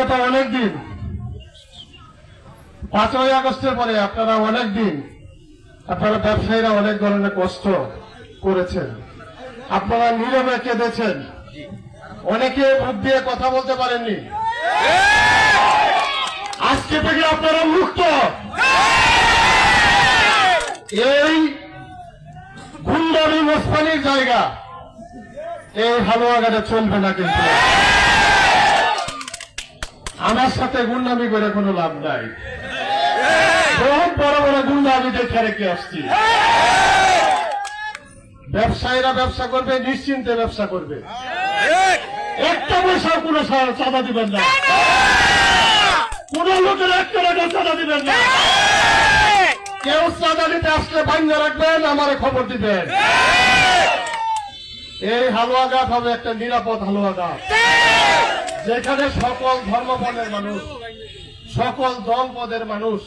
বিগত অনেকদিন 5ই আগস্টের পরে আপনারা অনেকদিন আপনারা ব্যবসায়ীরা অনেক ধরনের কষ্ট করেছেন, আপনারা নীরবে কেঁদেছেন, অনেকে মুখ দিয়ে কথা বলতে পারেননি। আজকে থেকে আপনারা মুক্ত। এই গুন্ডামি মস্তানির জায়গা এই হালুয়াঘাটে চলবে না, কিন্তু আমার সাথে গুন্ডামি করে কোনো লাভ নাই। বহুত বড় বড় গুন্ডা আমি দেখে রেখে আসছি। ব্যবসায়ীরা ব্যবসা করবে, নিশ্চিন্তে ব্যবসা করবে, একটা পয়সা কোনো চাঁদা দিবেন না, কোন লোকের একটা টাকা চাঁদা দিবেন না। কেউ চাঁদা দিতে আসলে বাইন্দা রাখবেন, আমারে খবর দিবেন। এই হালুয়াঘাট হবে একটা নিরাপদ হালুয়াঘাট, যেখানে সকল ধর্মবর্ণের মানুষ, সকল দল পদের মানুষ,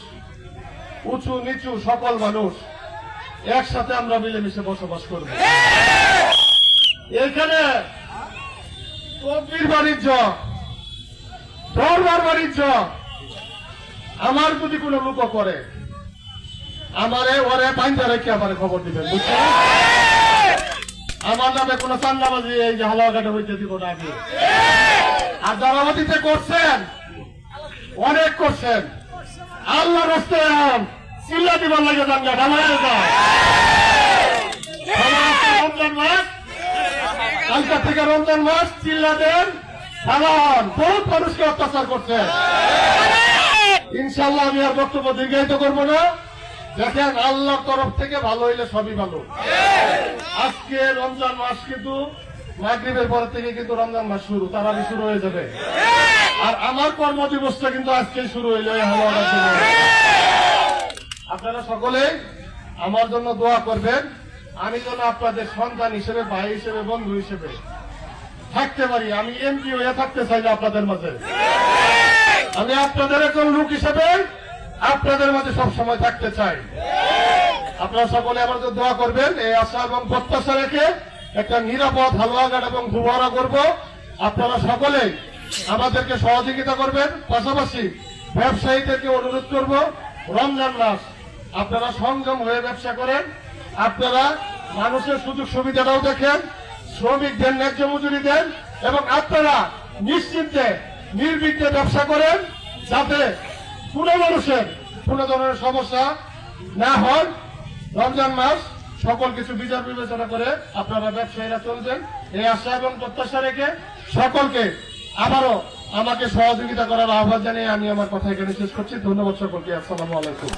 উঁচু নিচু সকল মানুষ একসাথে আমরা মিলেমিশে বসবাস করব। এখানে তকবীর বাণিজ্য, দরবার বাণিজ্য আমার যদি কোনো লোক করে, আমারে ওরে বাইন্দা রেখে আমারে খবর দিবেন, বুঝছেন? আমার নামে কোনো চান্দাবাজি এই যে হালুয়াঘাটে হইতে দিব না আমি। আর যারা অতীতে করছেন, অনেক করছেন, আল্লাহ রাস্তায় চিল্লা দিবার লাগে যান না, ঢালায় যান। রমজান মাস, কালকা থেকে রমজান মাস, চিল্লা দেন, ঢালান। বহুত মানুষকে অত্যাচার করছেন। ইনশাল্লাহ আমি আর বক্তব্য দীর্ঘায়িত করবো না। দেখেন, আল্লাহর তরফ থেকে ভালো হইলে সবই ভালো। আজকে রমজান মাস, কিন্তু মাগরিবের পর থেকে কিন্তু রমজান মাস শুরু, তারাবি শুরু হয়ে যাবে। আর আমার কর্মদিবসটা কিন্তু আজকে শুরু হইল। আপনারা সকলে আমার জন্য দোয়া করবেন, আমি যেন আপনাদের সন্তান হিসেবে, ভাই হিসেবে, বন্ধু হিসেবে থাকতে পারি। আমি এমপি হয়ে থাকতে চাই না আপনাদের মাঝে। আমি আপনাদের একজন লোক হিসেবে আপনাদের মাঝে সবসময় থাকতে চাই। আপনারা সকলে আমার জন্য দোয়া করবেন। এই আশা এবং প্রত্যাশা রেখে একটা নিরাপদ হালুয়াঘাট এবং ফুবারা করব। আপনারা সকলে আমাদেরকে সহযোগিতা করবেন। পাশাপাশি ব্যবসায়ীদেরকে অনুরোধ করব, রমজান মাস আপনারা সংযম হয়ে ব্যবসা করেন। আপনারা মানুষের সুযোগ সুবিধাটাও দেখেন, শ্রমিকদের ন্যায্য মজুরি দেন, এবং আপনারা নিশ্চিন্তে নির্বিঘ্নে ব্যবসা করেন, যাতে কোন মানুষের কোন ধরনের সমস্যা না হয়। রমজান মাস সকল কিছু বিচার বিবেচনা করে আপনারা ব্যবসায়ীরা চলবেন, এই আশা এবং প্রত্যাশা রেখে সকলকে আবারও আমাকে সহযোগিতা করার আহ্বান জানিয়ে আমি আমার কথা এখানে শেষ করছি। ধন্যবাদ সকলকে। আসসালামু আলাইকুম।